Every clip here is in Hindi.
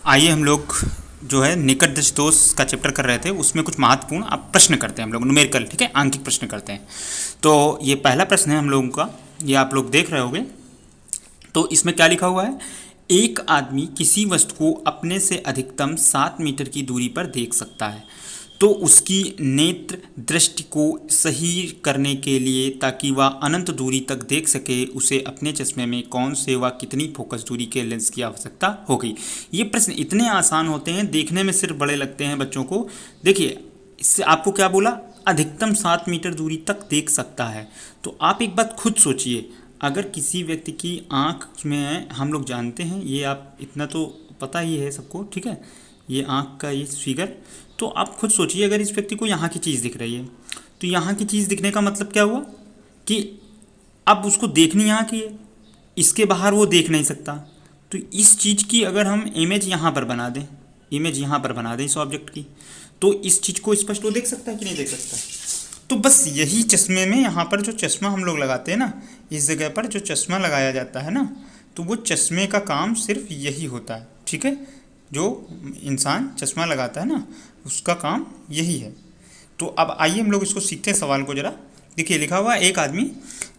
आइए हम लोग जो है निकट दृष्ट दोष का चैप्टर कर रहे थे, उसमें कुछ महत्वपूर्ण अब प्रश्न करते हैं हम लोग, न्यूमेरिकल, ठीक है, आंकिक प्रश्न करते हैं। तो ये पहला प्रश्न है हम लोगों का, ये आप लोग देख रहे होंगे। तो इसमें क्या लिखा हुआ है, एक आदमी किसी वस्तु को अपने से अधिकतम 7 मीटर की दूरी पर देख सकता है, तो उसकी नेत्र दृष्टि को सही करने के लिए ताकि वह अनंत दूरी तक देख सके, उसे अपने चश्मे में कौन से व कितनी फोकस दूरी के लेंस की आवश्यकता होगी। ये प्रश्न इतने आसान होते हैं, देखने में सिर्फ बड़े लगते हैं बच्चों को। देखिए, इससे आपको क्या बोला, अधिकतम 7 मीटर दूरी तक देख सकता है। तो आप एक बात खुद सोचिए, अगर किसी व्यक्ति की आँख में, हम लोग जानते हैं, ये आप इतना तो पता ही है सबको, ठीक है, ये आँख का ये फिगर, तो आप खुद सोचिए अगर इस व्यक्ति को यहाँ की चीज़ दिख रही है, तो यहाँ की चीज़ दिखने का मतलब क्या हुआ कि अब उसको देखनी यहाँ की है, इसके बाहर वो देख नहीं सकता। तो इस चीज़ की अगर हम इमेज यहाँ पर बना दें, इमेज यहाँ पर बना दें इस ऑब्जेक्ट की, तो इस चीज़ को स्पष्ट वो देख सकता है कि नहीं देख सकता। तो बस यही चश्मे में, यहाँ पर जो चश्मा हम लोग लगाते हैं ना, इस जगह पर जो चश्मा लगाया जाता है ना, तो वो चश्मे का काम सिर्फ यही होता है, ठीक है। जो इंसान चश्मा लगाता है ना, उसका काम यही है। तो अब आइए हम लोग इसको सीखते हैं, सवाल को जरा देखिए। लिखा हुआ है एक आदमी,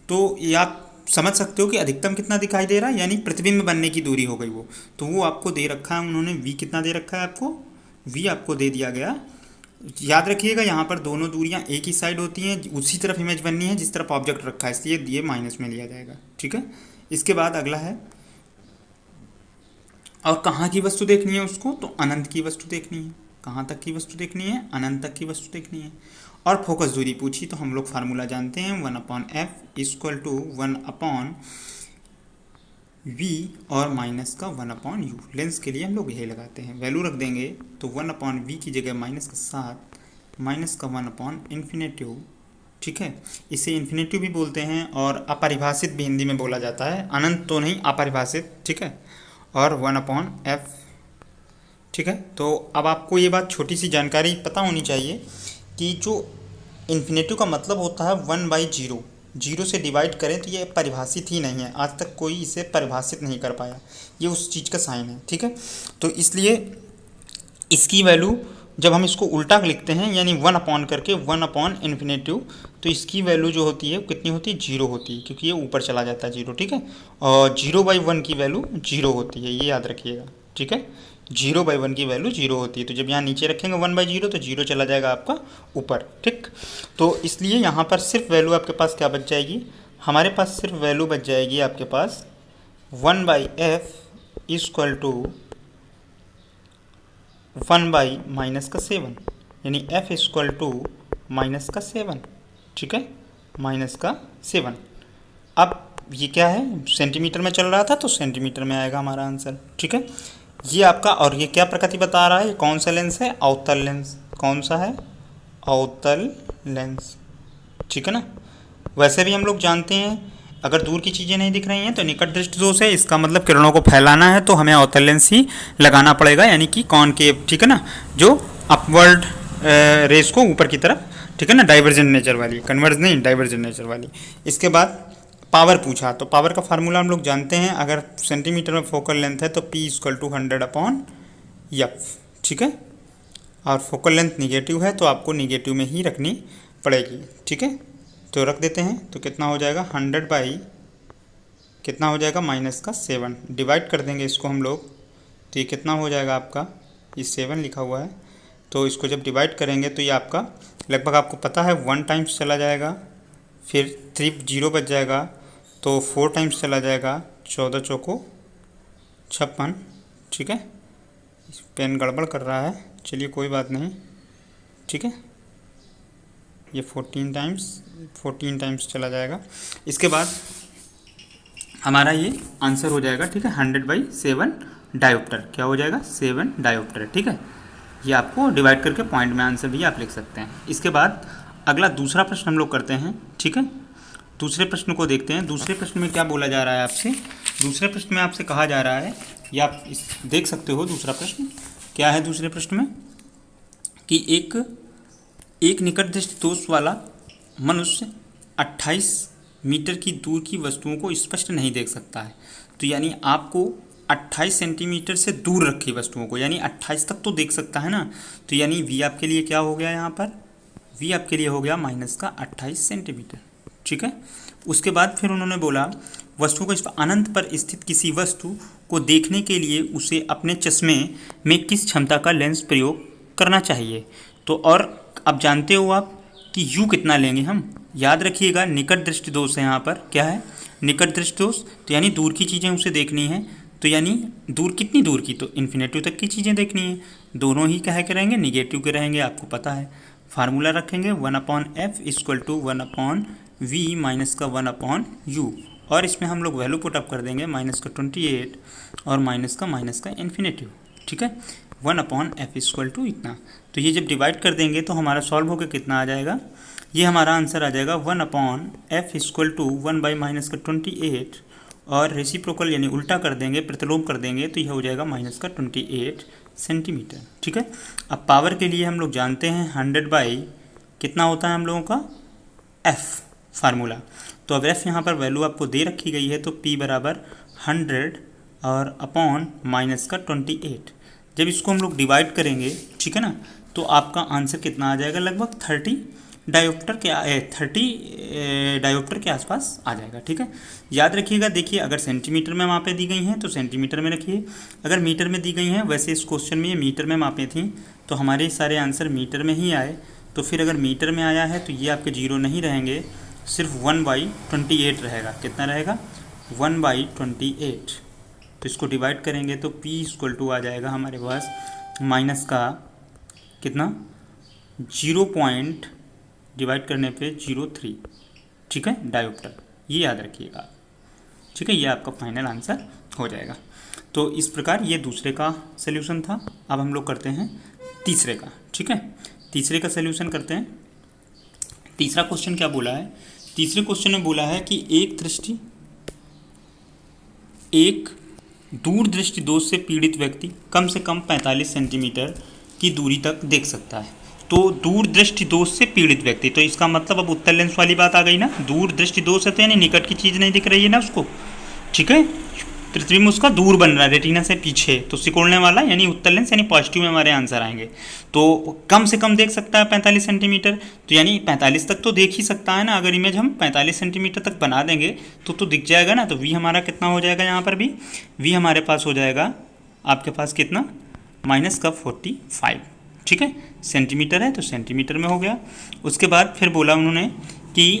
तो ये आप समझ सकते हो कि अधिकतम कितना दिखाई दे रहा है, यानी प्रतिबिंब बनने की दूरी हो गई वो। तो वो आपको दे रखा है उन्होंने, v कितना दे रखा है आपको, v आपको दे दिया गया। याद रखिएगा यहाँ पर दोनों दूरियाँ एक ही साइड होती हैं, उसी तरफ इमेज बननी है जिस तरफ ऑब्जेक्ट रखा है, इसलिए ये माइनस में लिया जाएगा, ठीक है। इसके बाद अगला है, और कहाँ की वस्तु देखनी है उसको, तो अनंत की वस्तु देखनी है। कहाँ तक की वस्तु देखनी है, अनंत तक की वस्तु देखनी है। और फोकस दूरी पूछी, तो हम लोग फार्मूला जानते हैं, 1/f इक्वल टू 1/v और माइनस का 1/u। लेंस के लिए हम लोग यही लगाते हैं, वैल्यू रख देंगे, तो 1/v की जगह -7 माइनस का 1/∞, ठीक है। इसे इन्फिनेटिव भी बोलते हैं और अपरिभाषित भी हिंदी में बोला जाता है, अनंत तो नहीं, अपरिभाषित, ठीक है। और 1/f, ठीक है। तो अब आपको ये बात, छोटी सी जानकारी पता होनी चाहिए कि जो इन्फिनेटिव का मतलब होता है 1/0, 0 से डिवाइड करें, तो ये परिभाषित ही नहीं है, आज तक कोई इसे परिभाषित नहीं कर पाया, ये उस चीज़ का साइन है, ठीक है। तो इसलिए इसकी वैल्यू जब हम इसको उल्टा लिखते हैं, यानी 1 करके 1/∞, तो इसकी वैल्यू जो होती है कितनी होती है, 0 होती है, क्योंकि ये ऊपर चला जाता है 0, ठीक है। और 0/1 की वैल्यू 0 होती है, ये याद रखिएगा, ठीक है। 0/1 की वैल्यू 0 होती है, तो जब यहाँ नीचे रखेंगे 1/0 तो 0 चला जाएगा आपका ऊपर, ठीक। तो इसलिए यहाँ पर सिर्फ वैल्यू आपके पास क्या बच जाएगी, हमारे पास सिर्फ वैल्यू बच जाएगी आपके पास 1/f इक्वल टू 1/-7, यानी f इक्वल टू -7, ठीक है, -7। अब ये क्या है, सेंटीमीटर में चल रहा था तो सेंटीमीटर में आएगा हमारा आंसर, ठीक है। ये आपका, और ये क्या प्रकृति बता रहा है, ये कौन सा लेंस है, अवतल लेंस। कौन सा है, अवतल लेंस, ठीक है ना। वैसे भी हम लोग जानते हैं, अगर दूर की चीज़ें नहीं दिख रही हैं तो निकट दृष्टि दोष है, इसका मतलब किरणों को फैलाना है, तो हमें अवतल लेंस ही लगाना पड़ेगा, यानी कि कॉनकेव, ठीक है ना, जो अपवर्ड रेस को ऊपर की तरफ, ठीक है ना, डाइवर्जेंट नेचर वाली, कन्वर्ज नहीं, डाइवर्जेंट नेचर वाली। इसके बाद पावर पूछा, तो पावर का फार्मूला हम लोग जानते हैं, अगर सेंटीमीटर में फोकल लेंथ है तो p इक्वल टू 100/f, ठीक है। और फोकल लेंथ निगेटिव है तो आपको निगेटिव में ही रखनी पड़ेगी, ठीक है। तो रख देते हैं, तो कितना हो जाएगा, 100 बाई कितना हो जाएगा, -7, डिवाइड कर देंगे इसको हम लोग, तो ये कितना हो जाएगा आपका, ये 7 लिखा हुआ है, तो इसको जब डिवाइड करेंगे तो ये आपका लगभग, आपको पता है 1 टाइम्स चला जाएगा, फिर 3 0 बच जाएगा, तो 4 टाइम्स चला जाएगा, 14 चौको 56, ठीक है। पेन गड़बड़ कर रहा है, चलिए कोई बात नहीं, ठीक है। ये 14 टाइम्स चला जाएगा। इसके बाद हमारा ये आंसर हो जाएगा, ठीक है, 100/7 डायोप्टर, क्या हो जाएगा, 7 डायोप्टर, ठीक है। ये आपको डिवाइड करके पॉइंट में आंसर भी आप लिख सकते हैं। इसके बाद अगला दूसरा प्रश्न हम लोग करते हैं, ठीक है। दूसरे प्रश्न को देखते हैं, दूसरे प्रश्न में क्या बोला जा रहा है आपसे। दूसरे प्रश्न में आपसे कहा जा रहा है, या आप देख सकते हो दूसरा प्रश्न क्या है। दूसरे प्रश्न में कि एक निकट दृष्टि दोष वाला मनुष्य 28 मीटर की दूर की वस्तुओं को स्पष्ट नहीं देख सकता है, तो यानी आपको 28 सेंटीमीटर से दूर रखी वस्तुओं को, यानी 28 तक तो देख सकता है ना, तो यानी v आपके लिए क्या हो गया यहाँ पर, v आपके लिए हो गया माइनस का 28 सेंटीमीटर। ठीक है, उसके बाद फिर उन्होंने बोला वस्तु को इस अनंत पर स्थित किसी वस्तु को देखने के लिए उसे अपने चश्मे में किस क्षमता का लेंस प्रयोग करना चाहिए। तो और अब जानते हो आप कि u कितना लेंगे हम, याद रखिएगा निकट दृष्टि दोष है, यहाँ पर क्या है निकट दृष्टि दोष, तो यानी दूर की चीज़ें उसे देखनी है, तो यानी दूर कितनी दूर की, तो इन्फिनेटिव तक की चीज़ें देखनी है। दोनों ही क्या के रहेंगे, निगेटिव के रहेंगे, आपको पता है। फार्मूला रखेंगे 1/f equal to 1/v minus का 1/u, और इसमें हम लोग वैल्यू पुट अप कर देंगे माइनस का 28 और माइनस का इन्फिनेटिव। ठीक है, 1/f इक्वल टू इतना, तो ये जब डिवाइड कर देंगे तो हमारा सॉल्व होकर कितना आ जाएगा, ये हमारा आंसर आ जाएगा 1/f इक्वल टू 1/-28, और रेसिप्रोकल यानी उल्टा कर देंगे, प्रतिलोम कर देंगे, तो यह हो जाएगा -28 सेंटीमीटर। ठीक है, अब पावर के लिए हम लोग जानते हैं 100 बाई कितना होता है हम लोगों का f फार्मूला, तो अब f यहाँ पर वैल्यू आपको दे रखी गई है, तो p बराबर 100 और अपॉन -28। जब इसको हम लोग डिवाइड करेंगे, ठीक है ना, तो आपका आंसर कितना आ जाएगा, लगभग 30 डायोप्टर के आसपास आ जाएगा। ठीक है, याद रखिएगा, देखिए अगर सेंटीमीटर में मापें दी गई हैं तो सेंटीमीटर में रखिए, अगर मीटर में दी गई हैं, वैसे इस क्वेश्चन में ये मीटर में मापें थी तो हमारे सारे आंसर मीटर में ही आए, तो फिर अगर मीटर में आया है तो ये आपके 0 नहीं रहेंगे, सिर्फ 1/28 रहेगा। कितना रहेगा, 1/28। तो इसको डिवाइड करेंगे तो p इक्वल टू आ जाएगा हमारे पास माइनस का कितना 0 पॉइंट डिवाइड करने पे 0.3। ठीक है, डायोप्टर, ये याद रखिएगा। ठीक है, ये आपका फाइनल आंसर हो जाएगा। तो इस प्रकार ये दूसरे का सल्यूशन था। अब हम लोग करते हैं तीसरे का। ठीक है, तीसरे का सल्यूशन करते हैं। तीसरा क्वेश्चन क्या बोला है, तीसरे क्वेश्चन में बोला है कि एक दूर दृष्टि दोष से पीड़ित व्यक्ति कम से कम 45 सेंटीमीटर की दूरी तक देख सकता है। तो दूर दृष्टि दोष से पीड़ित व्यक्ति, तो इसका मतलब अब उत्तल लेंस वाली बात आ गई ना, दूर दृष्टि दोष है तो यानी निकट की चीज़ नहीं दिख रही है ना उसको। ठीक है, पृथ्वी में उसका दूर बन रहा है रेटिना से पीछे, तो सिकोड़ने वाला यानी उत्तल लेंस, यानी पॉजिटिव में हमारे आंसर आएंगे। तो कम से कम देख सकता है 45 सेंटीमीटर, तो यानी 45 तक तो देख ही सकता है ना। अगर इमेज हम 45 सेंटीमीटर तक बना देंगे तो दिख जाएगा ना। तो v हमारा कितना हो जाएगा, यहाँ पर भी v हमारे पास हो जाएगा आपके पास कितना -45। ठीक है, सेंटीमीटर है तो सेंटीमीटर में हो गया। उसके बाद फिर बोला उन्होंने कि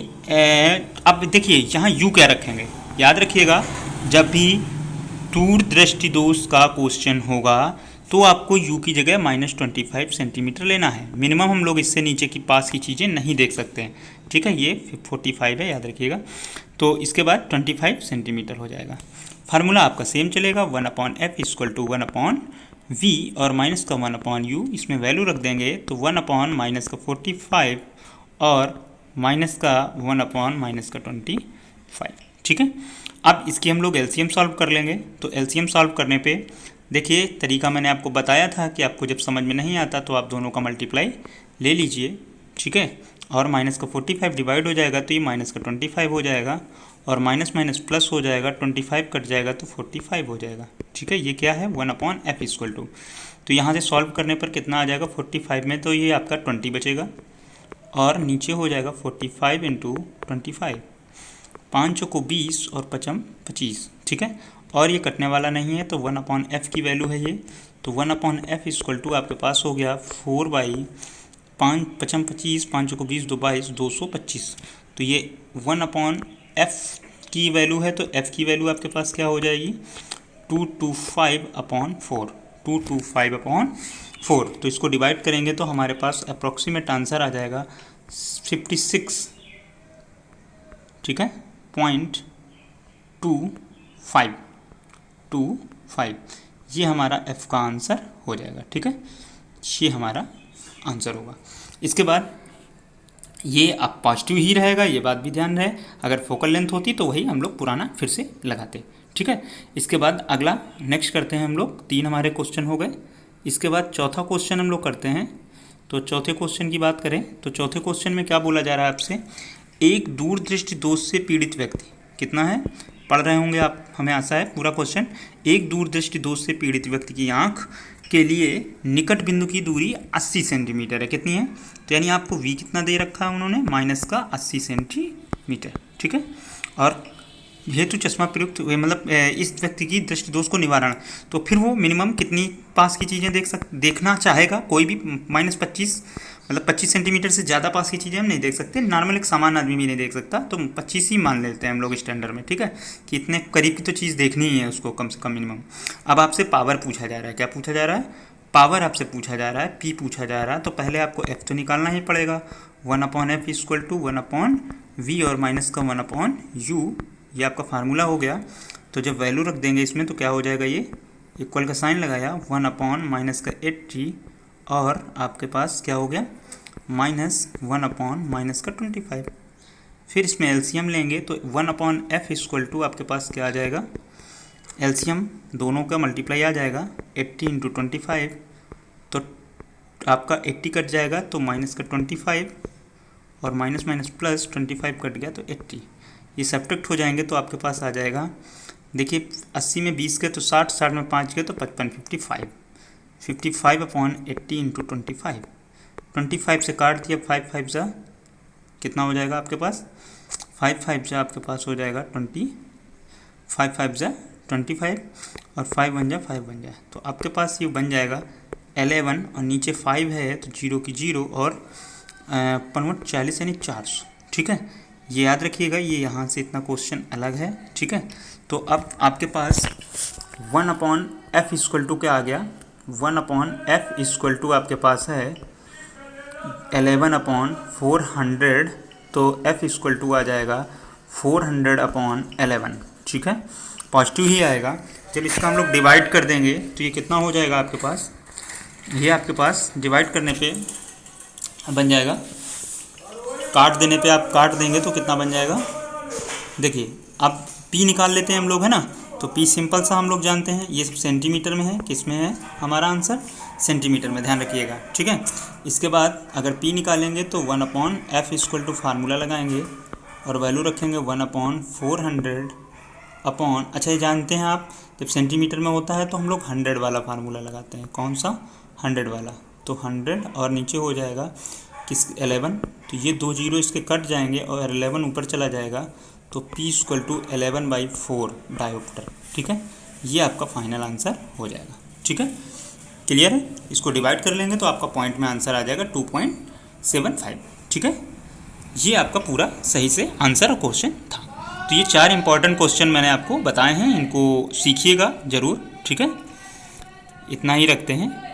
अब देखिए यहाँ u क्या रखेंगे, याद रखिएगा जब भी दूर दृष्टि दोष का क्वेश्चन होगा तो आपको u की जगह -25 सेंटीमीटर लेना है। मिनिमम हम लोग इससे नीचे की पास की चीज़ें नहीं देख सकते हैं। ठीक है, ये 45 है, याद रखिएगा। तो इसके बाद 25 सेंटीमीटर हो जाएगा। फार्मूला आपका सेम चलेगा, 1/f इक्वल टू 1/v और माइनस का 1/u, इसमें वैल्यू रख देंगे तो 1/-45 और माइनस का 1/-25। ठीक है, अब इसकी हम लोग एलसीएम सॉल्व कर लेंगे। तो एलसीएम सॉल्व करने पे देखिए तरीका मैंने आपको बताया था कि आपको जब समझ में नहीं आता तो आप दोनों का मल्टीप्लाई ले लीजिए। ठीक है, और -45 डिवाइड हो जाएगा तो ये -25 हो जाएगा, और माइनस माइनस प्लस हो जाएगा, 25 कट जाएगा तो 45 हो जाएगा। ठीक है, ये क्या है 1/f इक्वल टू, तो यहाँ से सॉल्व करने पर कितना आ जाएगा 45 में, तो ये आपका 20 बचेगा, और नीचे हो जाएगा 45 × 25, 5 को 20 और 5 25। ठीक है, और ये कटने वाला नहीं है तो 1/f की वैल्यू है ये, तो 1/f इक्वल टू आपके पास हो गया 4/5 5 25, 5 को 20 2 22 225। तो ये 1/f की वैल्यू है, तो f की वैल्यू आपके पास क्या हो जाएगी 225/4, 225/4। तो इसको डिवाइड करेंगे तो हमारे पास अप्रॉक्सीमेट आंसर आ जाएगा 56, ठीक है, 0.25, ये हमारा f का आंसर हो जाएगा। ठीक है, ये हमारा आंसर होगा। इसके बाद ये अब पॉजिटिव ही रहेगा, ये बात भी ध्यान रहे। अगर फोकल लेंथ होती तो वही हम लोग पुराना फिर से लगाते। ठीक है, इसके बाद अगला नेक्स्ट करते हैं हम लोग, 3 हमारे क्वेश्चन हो गए। इसके बाद चौथा क्वेश्चन हम लोग करते हैं। तो चौथे क्वेश्चन की बात करें तो चौथे क्वेश्चन में क्या बोला जा रहा है आपसे, एक दूरदृष्टि दोष से पीड़ित व्यक्ति कितना है पढ़ रहे होंगे आप, हमें आशा है। पूरा क्वेश्चन, एक दूरदृष्टि दोष से पीड़ित व्यक्ति की आंख के लिए निकट बिंदु की दूरी 80 सेंटीमीटर है। कितनी है? तो यानी आपको v कितना दे रखा है उन्होंने, -80 सेंटीमीटर, ठीक है। और हेतु चश्मा प्रयुक्त हुए, मतलब इस व्यक्ति की दृष्टि दोष को निवारण, तो फिर वो मिनिमम कितनी पास की चीज़ें देखना चाहेगा? कोई भी -25, मतलब 25 सेंटीमीटर से ज़्यादा पास की चीज़ें हम नहीं देख सकते। नॉर्मल एक सामान्य आदमी भी नहीं देख सकता, तो 25 ही मान लेते हैं हम लोग स्टैंडर्ड में, ठीक है, कि इतने करीब की तो चीज़ देखनी ही है उसको कम से कम मिनिमम। अब आपसे पावर पूछा जा रहा है। क्या पूछा जा रहा है? पावर आपसे पूछा जा रहा है, पी पूछा जा रहा है। तो पहले आपको एफ तो निकालना ही पड़ेगा। 1/f = 1/v और माइनस का 1/u, ये आपका फार्मूला हो गया। तो जब वैल्यू रख देंगे इसमें तो क्या हो जाएगा, ये इक्वल का साइन लगाया, 1/-80 और आपके पास क्या हो गया, -1/-25। फिर इसमें एलसीएम लेंगे तो 1/f = आपके पास क्या आ जाएगा, एलसीएम दोनों का मल्टीप्लाई आ जाएगा, 80 × 25, तो आपका 80 कट जाएगा तो माइनस का 25 और माइनस प्लस 25 कट गया तो 80, ये सब्ट्रैक्ट हो जाएंगे तो आपके पास आ जाएगा, देखिए 80 में 20 गए तो 60, 60 में 5 गए तो 55, 55/80 × 25, 25 से काट दिया, 5 जा कितना हो जाएगा आपके पास, 5 जा आपके पास हो जाएगा 20, 5 जा 25 और 5 बन जा, तो आपके पास ये बन जाएगा 11 और नीचे 5 है तो 0 की 0 और 40 यानी 400, ठीक है। ये याद रखिएगा, ये यहाँ से इतना क्वेश्चन अलग है, ठीक है। तो अब आपके पास 1/f = क्या आ गया, 1/f = आपके पास है 11/400, तो f = आ जाएगा 400/11, ठीक है, पॉजिटिव ही आएगा। जब इसका हम लोग डिवाइड कर देंगे तो ये कितना हो जाएगा आपके पास, ये आपके पास डिवाइड करने पे बन जाएगा, काट देने पे आप काट देंगे तो कितना बन जाएगा, देखिए अब p निकाल लेते हैं हम लोग, है ना। तो p सिंपल सा हम लोग जानते हैं, ये सेंटीमीटर में है, किस में है हमारा आंसर, सेंटीमीटर में, ध्यान रखिएगा, ठीक है। इसके बाद अगर p निकालेंगे तो 1/f = फार्मूला लगाएंगे और वैल्यू रखेंगे 1/400 अच्छा ये जानते हैं आप, जब सेंटीमीटर में होता है तो हम लोग 100 वाला फार्मूला लगाते हैं। कौन सा? 100 वाला। तो 100 और नीचे हो जाएगा किस 11, तो ये 2 0 इसके कट जाएंगे और 11 ऊपर चला जाएगा, तो p = 11/4 डायोप्टर, ठीक है। ये आपका फाइनल आंसर हो जाएगा, ठीक है, क्लियर है। इसको डिवाइड कर लेंगे तो आपका पॉइंट में आंसर आ जाएगा 2.75, ठीक है। ये आपका पूरा सही से आंसर क्वेश्चन था। तो ये 4 इंपॉर्टेंट क्वेश्चन मैंने आपको बताए हैं, इनको सीखिएगा ज़रूर, ठीक है। इतना ही रखते हैं।